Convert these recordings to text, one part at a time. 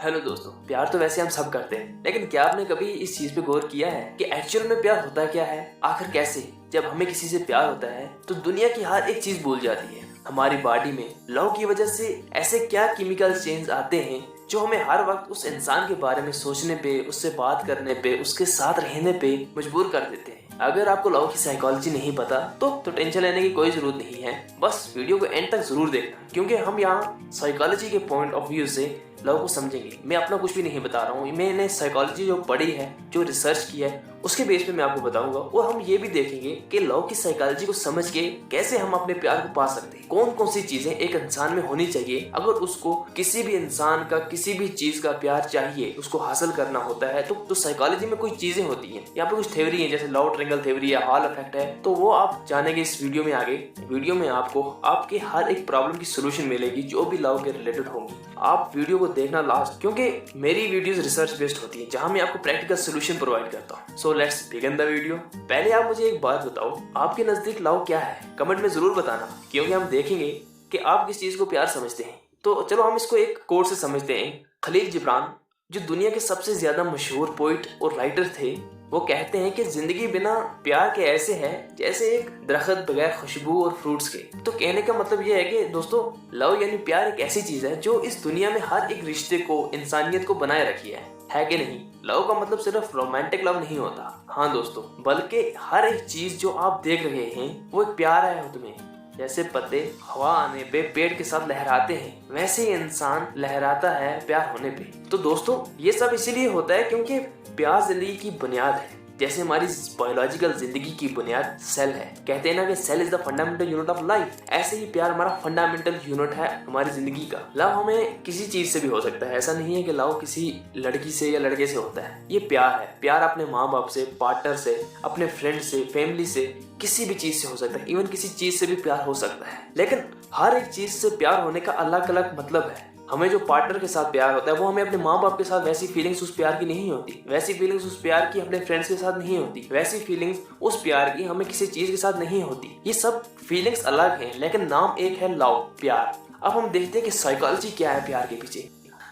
Hello दोस्तों, प्यार तो वैसे हम सब करते हैं, लेकिन क्या आपने कभी इस चीज पे गौर किया है कि एक्चुअल में प्यार होता क्या है? आखिर कैसे? जब हमें किसी से प्यार होता है तो दुनिया की हर एक चीज भूल जाती है। हमारी बॉडी में लव की वजह से ऐसे क्या केमिकल चेंज आते हैं जो हमें हर वक्त उस इंसान के बारे में सोचने पे, उससे बात करने पे, उसके साथ रहने पे मजबूर कर देते हैं। अगर आपको लव की साइकोलॉजी नहीं पता तो टेंशन लेने की कोई जरूरत नहीं है। बस वीडियो को एंड तक जरूर देखना, क्योंकि हम यहाँ साइकोलॉजी के पॉइंट ऑफ व्यू से लव को समझेंगे। मैं अपना कुछ भी नहीं बता रहा हूँ, मैंने साइकोलॉजी जो पढ़ी है, जो रिसर्च की है, उसके बेस पे मैं आपको बताऊंगा। और हम ये भी देखेंगे कि लव की साइकोलॉजी को समझ के कैसे हम अपने प्यार को पा सकते हैं। कौन कौन सी चीजें एक इंसान में होनी चाहिए अगर उसको किसी भी इंसान का किसी भी चीज का प्यार चाहिए, उसको हासिल करना होता है। तो साइकोलॉजी में कुछ चीजें होती हैं, यहाँ पे कुछ थ्योरी है, जैसे लव ट्रायंगल थ्योरी है, हॉल इफेक्ट है। तो वो आप जानेंगे इस वीडियो में। आगे वीडियो में आपको आपके हर एक प्रॉब्लम की सोल्यूशन मिलेगी जो भी लव के रिलेटेड होंगी। आप वीडियो को देखना लास्ट, क्योंकि मेरी वीडियोस रिसर्च बेस्ड होती है जहां मैं आपको प्रैक्टिकल सोल्यूशन प्रोवाइड करता हूं। So let's begin the video. पहले आप मुझे एक बात बताओ, आपके नजदीक लव क्या है? कमेंट में जरूर बताना, क्योंकि हम देखेंगे कि आप किस चीज को प्यार समझते हैं। तो चलो हम इसको एक कोट से समझते हैं। खलील जिब्रान, जो दुनिया के सबसे ज्यादा मशहूर पोइट और राइटर थे, वो कहते हैं कि जिंदगी बिना प्यार के ऐसे है जैसे एक दरख्त बगैर खुशबू और फ्रूट्स के। तो कहने का मतलब ये है कि दोस्तों, लव यानी प्यार एक ऐसी चीज है जो इस दुनिया में हर एक रिश्ते को, इंसानियत को बनाए रखी है कि नहीं? लव का मतलब सिर्फ रोमांटिक लव नहीं होता, हाँ दोस्तों, बल्कि हर एक चीज जो आप देख रहे हैं वो एक प्यार है तुम्हें। जैसे पत्ते हवा आने पे पेड़ के साथ लहराते हैं, वैसे ही इंसान लहराता है प्यार होने पे। तो दोस्तों, ये सब इसीलिए होता है क्योंकि प्यार जिंदगी की बुनियाद है। जैसे हमारी बायोलॉजिकल जिंदगी की बुनियाद सेल है, कहते हैं ना कि cell is the fundamental unit of life. ऐसे ही प्यार हमारा फंडामेंटल यूनिट है हमारी जिंदगी का। लव हमें किसी चीज से भी हो सकता है, ऐसा नहीं है कि लव किसी लड़की से या लड़के से होता है। ये प्यार है, प्यार अपने माँ बाप से, पार्टनर से, अपने फ्रेंड से, फैमिली से, किसी भी चीज से हो सकता है। इवन किसी चीज से भी प्यार हो सकता है, लेकिन हर एक चीज से प्यार होने का अलग अलग मतलब है। हमें जो पार्टनर के साथ प्यार होता है वो हमें अपने माँ बाप के साथ वैसी फीलिंग्स उस प्यार की नहीं होती, वैसी फीलिंग्स उस प्यार की अपने फ्रेंड्स के साथ नहीं होती, वैसी फीलिंग्स उस प्यार की हमें किसी चीज के साथ नहीं होती। ये सब फीलिंग्स अलग हैं, लेकिन नाम एक है, लव, प्यार। अब हम देखते हैं कि साइकोलॉजी क्या है प्यार के पीछे।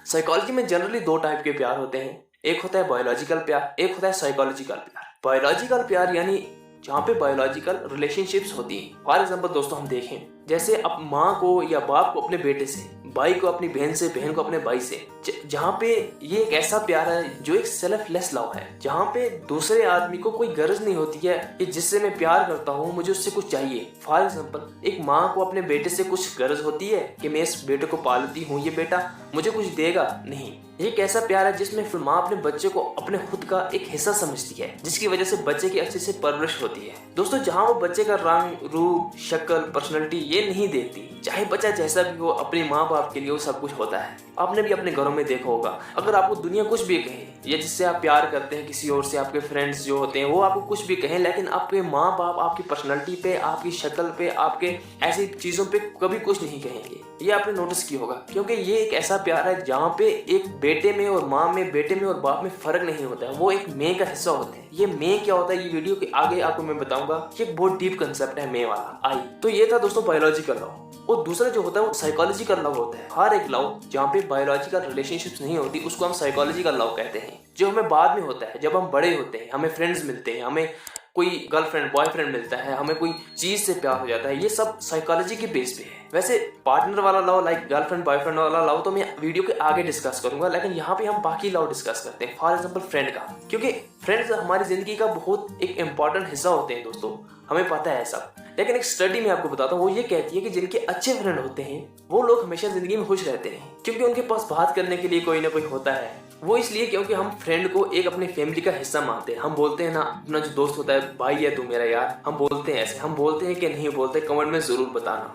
साइकोलॉजी में जनरली दो टाइप के प्यार होते हैं, एक होता है बायोलॉजिकल प्यार, एक होता है साइकोलॉजिकल प्यार। बायोलॉजिकल प्यार यानी जहाँ पे बायोलॉजिकल रिलेशनशिप्स होती हैं। फॉर एग्जाम्पल दोस्तों, हम देखें जैसे अब माँ को या बाप को अपने बेटे से, भाई को अपनी बहन से, बहन को अपने भाई से, जहाँ पे ये एक ऐसा प्यार है जो एक सेल्फलेस लव है, जहाँ पे दूसरे आदमी को कोई गरज नहीं होती है कि जिससे मैं प्यार करता हूँ मुझे उससे कुछ चाहिए। फॉर एग्जाम्पल, एक माँ को अपने बेटे से कुछ गरज होती है कि मैं इस बेटे को पालती हूँ, ये बेटा मुझे कुछ देगा नहीं। ये कैसा प्यार है जिसमें फिर माँ अपने बच्चे को अपने खुद का एक हिस्सा समझती है, जिसकी वजह से बच्चे की अच्छे से परवरिश होती है। दोस्तों, जहाँ वो बच्चे का रंग, रूप, शक्ल, पर्सनैलिटी ये नहीं देखती, चाहे बच्चा जैसा भी हो, अपने माँ बाप के लिए वो सब कुछ होता है। आपने भी अपने घरों में देखा होगा, अगर आपको दुनिया कुछ भी कहे या जिससे आप प्यार करते हैं किसी और से, आपके फ्रेंड्स जो होते हैं वो आपको कुछ भी कहें, लेकिन आपके माँ बाप आपकी पर्सनैलिटी पे, आपकी शक्ल पे, आपके ऐसी चीजों पे कभी कुछ नहीं कहेंगे। ये आपने नोटिस किया होगा, क्योंकि ये एक ऐसा प्यार है जहाँ पे एक बेटे में और माँ में, बेटे में और बाप में फर्क नहीं होता है, वो एक मैं का हिस्सा होते हैं। ये मैं क्या होता है ये वीडियो के आगे आपको मैं बताऊंगा। ये बहुत डीप कंसेप्ट है मैं वाला। आई तो ये था दोस्तों बायोलॉजिकल लव। और दूसरा जो होता है वो साइकोलॉजिकल लव होता है। हर एक लव जहाँ पे बायोलॉजिकल रिलेशनशिप्स नहीं होती उसको हम साइकोलॉजिकल लव कहते हैं, जो हमें बाद में होता है जब हम बड़े होते हैं, हमें फ्रेंड्स मिलते हैं, हमें कोई गर्लफ्रेंड बॉयफ्रेंड मिलता है, हमें कोई चीज से प्यार हो जाता है। ये सब साइकोलॉजी के बेस पे है। वैसे पार्टनर वाला लव, लाइक गर्लफ्रेंड बॉयफ्रेंड वाला लव, तो मैं वीडियो के आगे डिस्कस करूंगा, लेकिन यहाँ पे हम बाकी लव डिस्कस करते हैं। फॉर एग्जाम्पल फ्रेंड का, क्योंकि फ्रेंड्स हमारी जिंदगी का बहुत एक इंपॉर्टेंट हिस्सा होते हैं दोस्तों, हमें पता है सब। लेकिन एक स्टडी में आपको बताता हूँ, वो ये कहती है कि जिनके अच्छे फ्रेंड होते हैं वो लोग हमेशा जिंदगी में खुश रहते हैं, क्योंकि उनके पास बात करने के लिए कोई ना कोई होता है। वो इसलिए क्योंकि हम फ्रेंड को एक अपने फैमिली का हिस्सा मानते हैं। हम बोलते हैं ना, अपना जो दोस्त होता है, भाई है तू मेरा यार, हम बोलते हैं ऐसे। हम बोलते हैं कि नहीं बोलते, कमेंट में जरूर बताना।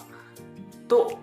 तो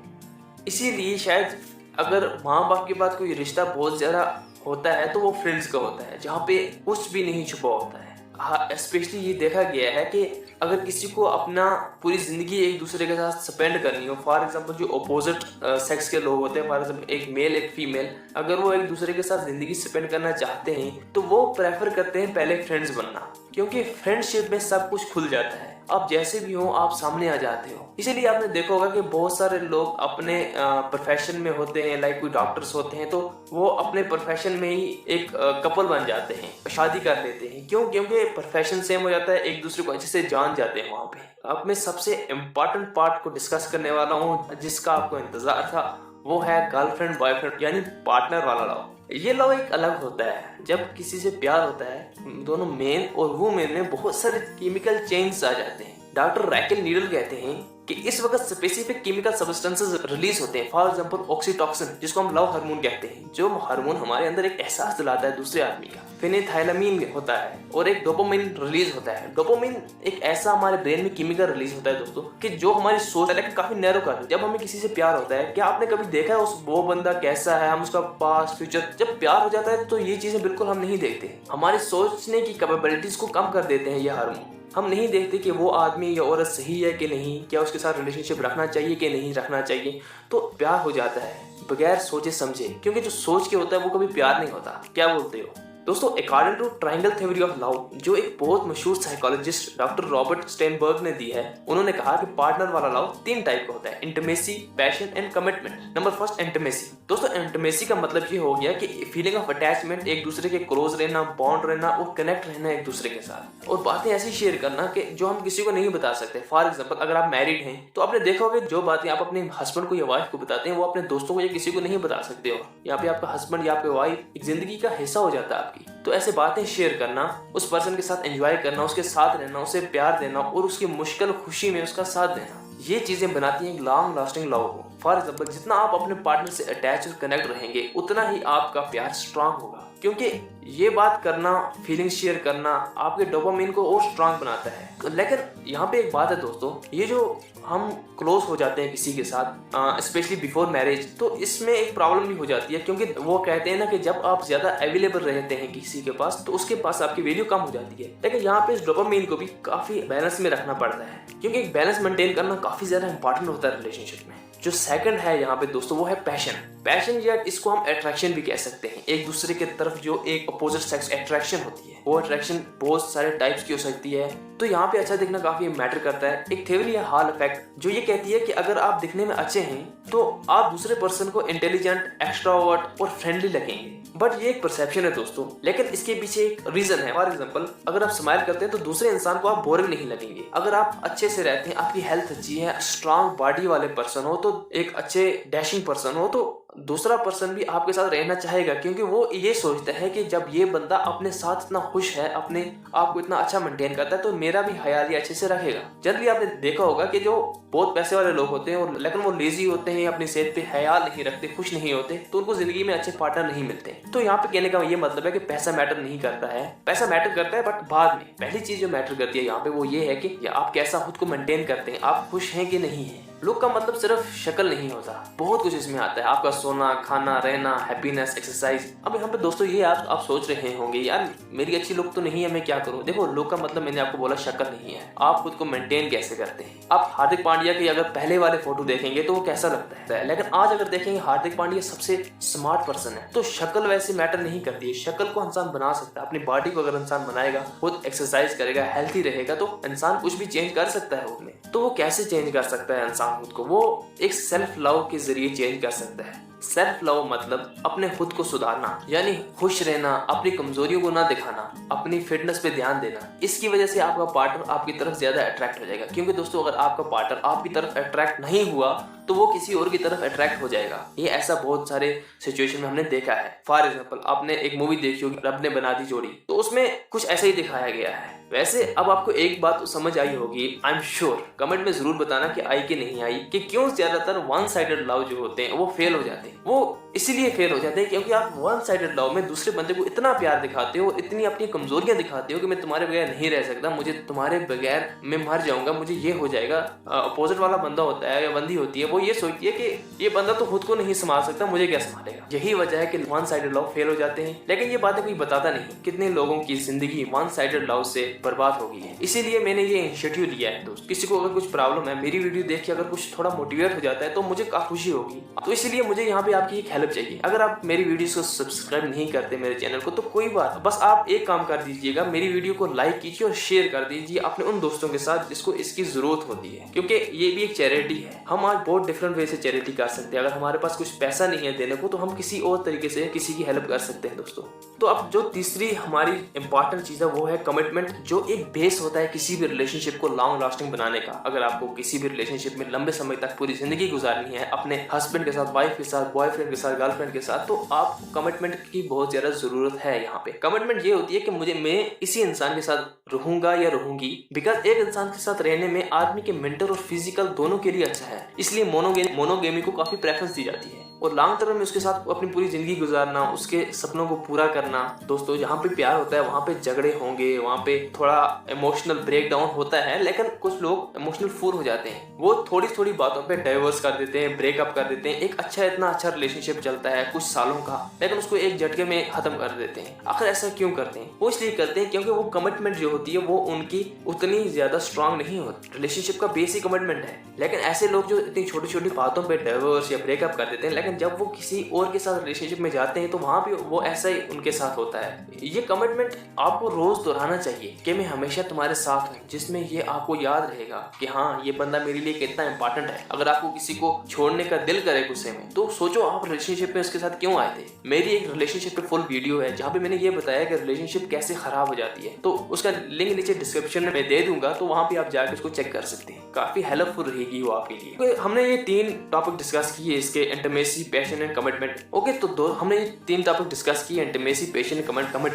इसीलिए शायद अगर माँ बाप के बाद कोई रिश्ता बहुत ज्यादा होता है तो वो फ्रेंड्स का होता है, जहाँ पे कुछ भी नहीं छुपा होता है। हाँ, स्पेशली ये देखा गया है कि अगर किसी को अपना पूरी जिंदगी एक दूसरे के साथ स्पेंड करनी हो, फॉर एग्जांपल जो अपोजिट सेक्स के लोग होते हैं, फॉर एग्जांपल एक मेल एक फीमेल, अगर वो एक दूसरे के साथ जिंदगी स्पेंड करना चाहते हैं तो वो प्रेफर करते हैं पहले फ्रेंड्स बनना, क्योंकि फ्रेंडशिप में सब कुछ खुल जाता है। आप जैसे भी हो आप सामने आ जाते हो। इसीलिए आपने देखा होगा कि बहुत सारे लोग अपने प्रोफेशन में होते हैं, लाइक कोई डॉक्टर्स होते हैं, तो वो अपने प्रोफेशन में ही एक कपल बन जाते हैं, शादी कर लेते हैं। क्यों? क्योंकि प्रोफेशन सेम हो जाता है, एक दूसरे को अच्छे से जान जाते हैं वहां पे। अब मैं सबसे इम्पोर्टेंट पार्ट को डिस्कस करने वाला हूँ जिसका आपको इंतजार था, वो है गर्लफ्रेंड बॉयफ्रेंड यानी पार्टनर वाला लव। ये लव एक अलग होता है। जब किसी से प्यार होता है, दोनों मेन और वुमेन में बहुत सारे केमिकल चेंज आ जाते हैं। डॉक्टर रैकेल नीडल कहते हैं कि इस वक्त स्पेसिफिक केमिकल सब्सटेंसेस रिलीज होते हैं, फॉर एग्जांपल ऑक्सीटॉक्सिन जिसको हम लव हार्मोन कहते हैं, जो हार्मोन हमारे अंदर एक एहसास दिलाता है दूसरे आदमी का। फिनेथाइलामीन होता है और एक डोपामिन रिलीज होता है। डोपामिन एक ऐसा हमारे ब्रेन में केमिकल रिलीज होता है दोस्तों कि जो हमारी सोच है लेकिन काफी नैरो कर। जब हमें किसी से प्यार होता है, क्या आपने कभी देखा है वो बंदा कैसा है, हम उसका पास्ट फ्यूचर, जब प्यार हो जाता है तो ये चीजें बिल्कुल हम नहीं देखते। हमारे सोचने की कैपेबिलिटीज को कम कर देते हैं ये हार्मोन। हम नहीं देखते कि वो आदमी या औरत सही है कि नहीं, क्या उसके साथ रिलेशनशिप रखना चाहिए कि नहीं रखना चाहिए। तो प्यार हो जाता है बगैर सोचे समझे, क्योंकि जो सोच के होता है वो कभी प्यार नहीं होता। क्या बोलते हो दोस्तों? According to triangle theory of love, जो एक बहुत मशहूर साइकोलॉजिस्ट डॉक्टर रॉबर्ट स्टेनबर्ग ने दी है, उन्होंने कहा कि पार्टनर वाला लव 3 टाइप का होता है: intimacy, passion and commitment. Number first, intimacy. दोस्तों इंटीमेसी का मतलब ये हो गया कि फीलिंग ऑफ अटैचमेंट, एक दूसरे के क्लोज रहना, बॉन्ड रहना और कनेक्ट रहना एक दूसरे के साथ, और बातें ऐसी शेयर करना कि जो हम किसी को नहीं बता सकते। फॉर एग्जाम्पल, अगर आप मैरिड हैं तो आपने देखा होगा जो बातें आप अपने हस्बैंड को या वाइफ को बताते हैं वो अपने दोस्तों को या किसी को नहीं बता सकते हो। यहाँ पे आपका हस्बैंड या आपकी वाइफ एक जिंदगी का हिस्सा हो जाता है आपकी। तो ऐसे बातें शेयर करना, उस पर्सन के साथ एंजॉय करना, उसके साथ रहना, उसे प्यार देना और उसकी मुश्किल खुशी में उसका साथ देना, ये चीजें बनाती हैं एक लॉन्ग लास्टिंग लव को। फॉर एग्जाम्पल, जितना आप अपने पार्टनर से अटैच और कनेक्ट रहेंगे उतना ही आपका प्यार स्ट्रांग होगा, क्योंकि ये बात करना, फीलिंग्स शेयर करना आपके डोपामिन को और स्ट्रांग बनाता है। लेकिन यहाँ पे एक बात है दोस्तों, ये जो हम क्लोज हो जाते हैं किसी के साथ स्पेशली बिफोर मैरिज, तो इसमें एक प्रॉब्लम भी हो जाती है, क्योंकि वो कहते हैं ना कि जब आप ज्यादा अवेलेबल रहते हैं किसी के पास तो उसके पास आपकी वैल्यू कम हो जाती है। लेकिन यहाँ पे इस डोपामिन को भी काफी बैलेंस में रखना पड़ता है, क्योंकि एक बैलेंस मेंटेन करना काफी ज्यादा इंपॉर्टेंट होता है रिलेशनशिप में। जो सेकंड है यहाँ पे दोस्तों वो है पैशन। पैशन या इसको हम अट्रैक्शन भी कह सकते हैं, एक दूसरे के तरफ जो एक अपोजिट सेक्स अट्रैक्शन होती है। वो अट्रैक्शन बहुत सारे टाइप्स की हो सकती है, तो यहाँ पे अच्छा दिखना काफी मैटर करता है। एक थ्योरी है हॉल इफेक्ट, जो ये कहती है कि अगर आप दिखने में अच्छे हैं तो आप दूसरे पर्सन को इंटेलिजेंट, एक्स्ट्रावर्ट और फ्रेंडली लगेंगे। बट ये एक परसेप्शन है दोस्तों, लेकिन इसके पीछे एक रीजन है। फॉर एग्जांपल, अगर आप स्माइल करते हैं तो दूसरे इंसान को आप बोरिंग नहीं लगेंगे। अगर आप अच्छे से रहते हैं, आपकी हेल्थ अच्छी है, स्ट्रांग बॉडी वाले पर्सन हो, तो एक अच्छे डैशिंग पर्सन हो, तो दूसरा पर्सन भी आपके साथ रहना चाहेगा, क्योंकि वो ये सोचता है कि जब ये बंदा अपने साथ इतना खुश है, अपने आप को इतना अच्छा मेंटेन करता है, तो मेरा भी ख्याल ये अच्छे से रखेगा। जनरली आपने देखा होगा कि जो बहुत पैसे वाले लोग होते हैं और लेकिन वो लेजी होते हैं, अपनी सेहत पे ख्याल नहीं रखते, खुश नहीं होते, तो उनको जिंदगी में अच्छे पार्टनर नहीं मिलते। तो यहाँ पे कहने का ये मतलब है कि पैसा मैटर नहीं करता है। पैसा मैटर करता है बट बाद में। पहली चीज जो मैटर करती है यहाँ पे वो ये है कि आप कैसा खुद को मेंटेन करते हैं, आप खुश हैं कि नहीं है। लुक का मतलब सिर्फ शक्ल नहीं होता, बहुत कुछ इसमें आता है। आपका सोना, खाना, रहना, हैप्पीनेस, एक्सरसाइज। अब यहाँ पे दोस्तों ये आप सोच रहे होंगे यार मेरी अच्छी लुक तो नहीं है, मैं क्या करूँ? देखो, लुक का मतलब मैंने आपको बोला शक्ल नहीं है, आप खुद को मेंटेन कैसे करते हैं। आप हार्दिक पांड्या की अगर पहले वाले फोटो देखेंगे तो वो कैसा लगता है, लेकिन आज अगर देखेंगे हार्दिक पांड्या सबसे स्मार्ट पर्सन है। तो शक्ल वैसे मैटर नहीं करती है, शक्ल को इंसान बना सकता है। अपनी बॉडी को अगर इंसान बनाएगा, खुद एक्सरसाइज करेगा, हेल्थी रहेगा, तो इंसान कुछ भी चेंज कर सकता है उसमें। तो वो कैसे चेंज कर सकता है इंसान खुद को? वो एक सेल्फ लव के जरिए चेंज कर सकता है। सेल्फ लव मतलब अपने खुद को सुधारना, यानी खुश रहना, अपनी कमजोरियों को ना दिखाना, अपनी फिटनेस पे ध्यान देना। इसकी वजह से आपका पार्टनर आपकी तरफ ज्यादा अट्रैक्ट हो जाएगा, क्योंकि दोस्तों अगर आपका पार्टनर आपकी तरफ अट्रैक्ट नहीं हुआ तो वो किसी और की तरफ अट्रैक्ट हो जाएगा। ये ऐसा बहुत सारे सिचुएशन में हमने देखा है। फॉर एग्जाम्पल, आपने एक मूवी देखी होगी रब ने बना दी जोड़ी, तो उसमें कुछ ऐसा ही दिखाया गया है। वैसे अब आपको एक बात तो समझ आई होगी, आई एम श्योर। कमेंट में जरूर बताना कि आई कि नहीं आई, कि क्यों ज्यादातर वन साइडेड लव जो होते हैं वो फेल हो जाते हैं। वो इसीलिए फेल हो जाते हैं क्योंकि आप वन साइडेड लव में दूसरे बंदे को इतना प्यार दिखाते हो, इतनी अपनी कमजोरियां दिखाते हो कि मैं तुम्हारे बगैर नहीं रह सकता, मुझे तुम्हारे बगैर मैं मर जाऊंगा, मुझे ये हो जाएगा। अपोजिट वाला बंदा होता है या बंदी होती है, वो ये सोचती है कि ये बंदा तो खुद को नहीं संभाल सकता, मुझे क्या संभालेगा। यही वजह है कि वन साइडेड लव फेल हो जाते हैं। लेकिन ये बातें कोई बताता नहीं, कितने लोगों की जिंदगी वन साइडेड लव से बर्बाद हो गई है। इसीलिए मैंने ये इनिशिएटिव लिया है दोस्त। किसी को अगर कुछ प्रॉब्लम है, मेरी वीडियो देख के अगर कुछ थोड़ा मोटिवेट हो जाता है तो मुझे काफी खुशी होगी। तो इसलिए मुझे यहाँ यहाँ पे आपकी एक हेल्प चाहिए। अगर आप मेरी वीडियोस को सब्सक्राइब नहीं करते मेरे चैनल को तो कोई बात, बस आप एक काम कर दीजिएगा, मेरी वीडियो को लाइक कीजिए और शेयर कर दीजिए अपने उन दोस्तों के साथ जिसको इसकी जरूरत होती है, क्योंकि ये भी एक चैरिटी है। हम आज बहुत डिफरेंट वे से चैरिटी कर सकते हैं। अगर हमारे पास कुछ पैसा नहीं है देने को तो हम किसी और तरीके से किसी की हेल्प कर सकते हैं दोस्तों। तो अब जो तीसरी हमारी इंपॉर्टेंट चीज है वो है कमिटमेंट, जो एक बेस होता है किसी भी रिलेशनशिप को लॉन्ग लास्टिंग बनाने का। अगर आपको किसी भी रिलेशनशिप में लंबे समय तक पूरी जिंदगी गुजारनी है अपने हस्बैंड के साथ, वाइफ के साथ, बॉयफ्रेंड के साथ, गर्लफ्रेंड के साथ, तो आपको कमिटमेंट की बहुत ज्यादा जरूरत है। यहाँ पे कमिटमेंट ये होती है कि मैं इसी इंसान के साथ रहूंगा या रहूंगी, बिकॉज एक इंसान के साथ रहने में आदमी के मेंटल और फिजिकल दोनों के लिए अच्छा है, इसलिए मोनोगेमी को काफी प्रेफरेंस दी जाती है। और लॉन्ग टर्म में उसके साथ अपनी पूरी जिंदगी गुजारना, उसके सपनों को पूरा करना। दोस्तों जहाँ पे प्यार होता है वहाँ पे झगड़े होंगे, वहाँ पे थोड़ा इमोशनल ब्रेक डाउन होता है, लेकिन कुछ लोग इमोशनल फूल हो जाते हैं, वो थोड़ी थोड़ी बातों पे डाइवर्स कर देते हैं, ब्रेकअप कर देते हैं। एक इतना अच्छा रिलेशनशिप चलता है कुछ सालों का, लेकिन उसको एक झटके में खत्म कर देते हैं। आखिर ऐसा क्यों करते हैं? वो इसलिए करते हैं क्योंकि वो कमिटमेंट जो होती है वो उनकी उतनी ज्यादा स्ट्रांग नहीं होती। रिलेशनशिप का बेस ही कमिटमेंट है, लेकिन ऐसे लोग जो इतनी छोटी छोटी बातों पे डाइवर्स या ब्रेकअप कर देते हैं, लेकिन जब वो किसी और के साथ रिलेशनशिप में जाते हैं तो वहां पे वो ऐसा ही उनके साथ होता है। ये कमिटमेंट आपको रोज दोहराना चाहिए कि मैं हमेशा तुम्हारे साथ हूँ, जिसमें ये आपको याद रहेगा कि हाँ ये बंदा मेरे लिए कितना इंपॉर्टेंट है। अगर आपको किसी को छोड़ने का दिल करे गुस्से में तो सोचो आप रिलेशनशिप में उसके साथ क्यों आए थे। मेरी एक रिलेशनशिप पे फुल वीडियो है जहाँ पे मैंने ये बताया कि रिलेशनशिप कैसे खराब हो जाती है, तो उसका लिंक नीचे डिस्क्रिप्शन में दे दूंगा, तो वहां पे आप जाकर उसको चेक कर सकते हैं। काफी हेल्पफुल रहेगी वो आपके लिए। हमने ये 3 टॉपिक डिस्कस किए इसके, intimacy, passion and commitment. Okay, तो हमने 3 टॉपिक डिस्कस किए, इंटीमेसी, पैशन एंड कमिटमेंट।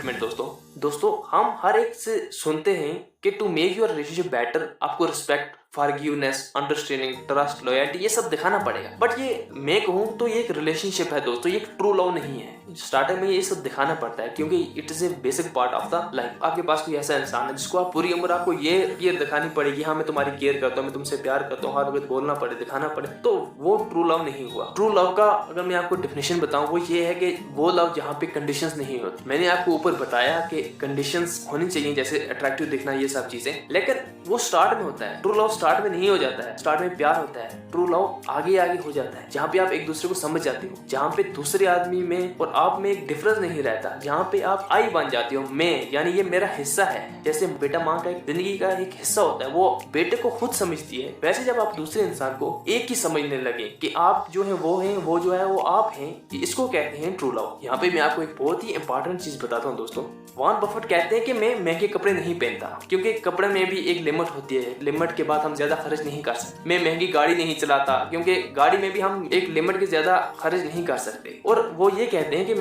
दोस्तों हम हर एक से सुनते हैं कि to make your relationship better आपको respect, forgiveness, understanding, trust, loyalty ये सब दिखाना पड़ेगा। बट ये मैं कहूँ तो ये एक रिलेशनशिप है दोस्तों, ये एक ट्रू लव नहीं है। स्टार्टिंग में ये सब दिखाना पड़ता है क्योंकि it is a basic part of the life. आपके पास कोई ऐसा इंसान है जिसको आप पूरी उम्र आपको ये केयर दिखानी पड़ेगी, हाँ मैं तुम्हारी केयर करता हूँ, मैं तुमसे प्यार करता हूँ, हर वक्त बोलना पड़े, दिखाना पड़े, तो वो ट्रू लव नहीं हुआ। ट्रू लव का अगर मैं आपको डेफिनेशन बताऊं वो ये है कि वो लव जहाँ पे कंडीशंस नहीं होती। मैंने आपको ऊपर बताया कि कंडीशंस होनी चाहिए, जैसे अट्रैक्टिव दिखना, ये सब चीजें, लेकिन वो स्टार्ट में होता है। ट्रू लव स्टार्ट में नहीं हो जाता है, स्टार्ट में प्यार होता है। ट्रू लव आगे आगे हो जाता है जहाँ पे आप एक दूसरे को समझ जाते हो, जहाँ पे दूसरे आदमी में और आप में एक डिफरेंस नहीं रहता, जहाँ पे आप आई बन जाते हो। मैं यानी ये मेरा हिस्सा है। जैसे बेटा माँ का जिंदगी का एक हिस्सा होता है, वो बेटे को खुद समझती है, वैसे जब आप दूसरे इंसान को एक ही समझने लगे कि आप जो है वो हैं, वो जो है वो आप हैं, इसको कहते हैं ट्रू लव। यहाँ पे मैं आपको एक बहुत ही इंपॉर्टेंट चीज बताता हूँ दोस्तों। वॉरेन बफेट कहते हैं कि मैं महंगे कपड़े नहीं पहनता क्योंकि कपड़े में भी एक लिमिट होती है, लिमिट के बाद हम ज्यादा खर्च नहीं कर सकते। मैं महंगी गाड़ी नहीं चलाता क्योंकि गाड़ी में भी हम एक लिमिट के ज्यादा खर्च नहीं कर सकते। और वो ये कहते हैं कि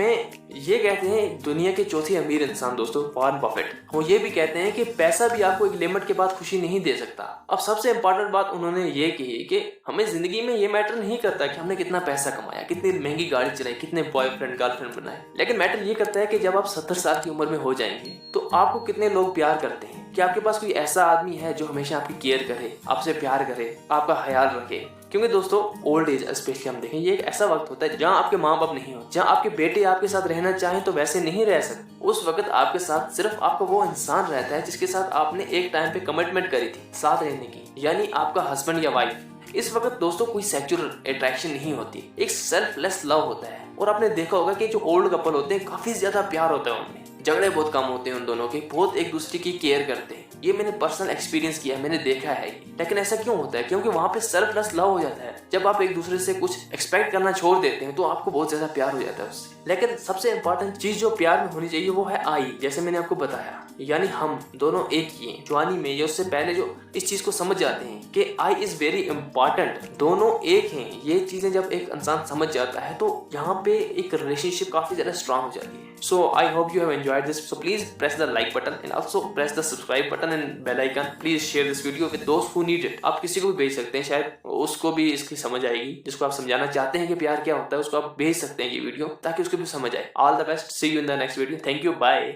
ये कहते हैं दुनिया के चौथे अमीर इंसान दोस्तों वॉरेन बफेट। वो ये भी कहते हैं कि पैसा भी आपको एक लिमिट के बाद खुशी नहीं दे सकता। अब सबसे इंपॉर्टेंट बात उन्होंने ये कही कि हमें जिंदगी में ये मैटर नहीं करता कि हमने कितना पैसा कमाया, कितनी महंगी गाड़ी चलाई, कितने बॉयफ्रेंड गर्लफ्रेंड बनाए, लेकिन मैटर ये करता है कि जब आप 70 साल की उम्र में हो जाएंगे तो आपको कितने लोग प्यार करते हैं, कि आपके पास कोई ऐसा आदमी है जो हमेशा आपकी केयर करे, आपसे प्यार करे, आपका ख्याल रखे। क्योंकि दोस्तों ओल्ड एज स्पेशली हम देखें, ये एक ऐसा वक्त होता है जहाँ आपके माँ बाप नहीं हो, जहाँ आपके बेटे आपके साथ रहना चाहें तो वैसे नहीं रह सकते। उस वक्त आपके साथ सिर्फ आपका वो इंसान रहता है जिसके साथ आपने एक टाइम पे कमिटमेंट करी थी साथ रहने की, यानी आपका हस्बैंड या वाइफ। इस वक्त दोस्तों कोई सेक्सुअल अट्रैक्शन नहीं होती, एक सेल्फलेस लव होता है। और आपने देखा होगा कि जो ओल्ड कपल होते हैं काफी ज्यादा प्यार होता है उनमें, झगड़े बहुत कम होते हैं उन दोनों के, बहुत एक दूसरे की केयर करते हैं। ये मैंने पर्सनल एक्सपीरियंस किया है, मैंने देखा है। लेकिन ऐसा क्यों होता है? क्योंकि वहाँ पे सेल्फलेस लव हो जाता है। जब आप एक दूसरे से कुछ एक्सपेक्ट करना छोड़ देते हैं तो आपको बहुत ज्यादा प्यार हो जाता है उससे। लेकिन सबसे इंपॉर्टेंट चीज जो प्यार में होनी चाहिए वो है आई, जैसे मैंने आपको बताया, यानी हम दोनों एक ही हैं। जवानी में या उससे पहले जो इस चीज को समझ जाते हैं कि आई इज वेरी इंपॉर्टेंट, दोनों एक हैं, ये चीजें जब एक इंसान समझ जाता है तो यहाँ पे एक रिलेशनशिप काफी ज्यादा स्ट्रांग हो जाती है। So I hope you have enjoyed this. So please press the like button and also press the subscribe button and bell icon. Please share this video with those who need it. आप किसी को भी भेज सकते हैं, शायद उसको भी इसकी समझ आएगी। जिसको आप समझाना चाहते हैं कि प्यार क्या होता है उसको आप भेज सकते हैं ये वीडियो, ताकि उसको भी समझ आए। All the best. See you in the next video. Thank you. Bye.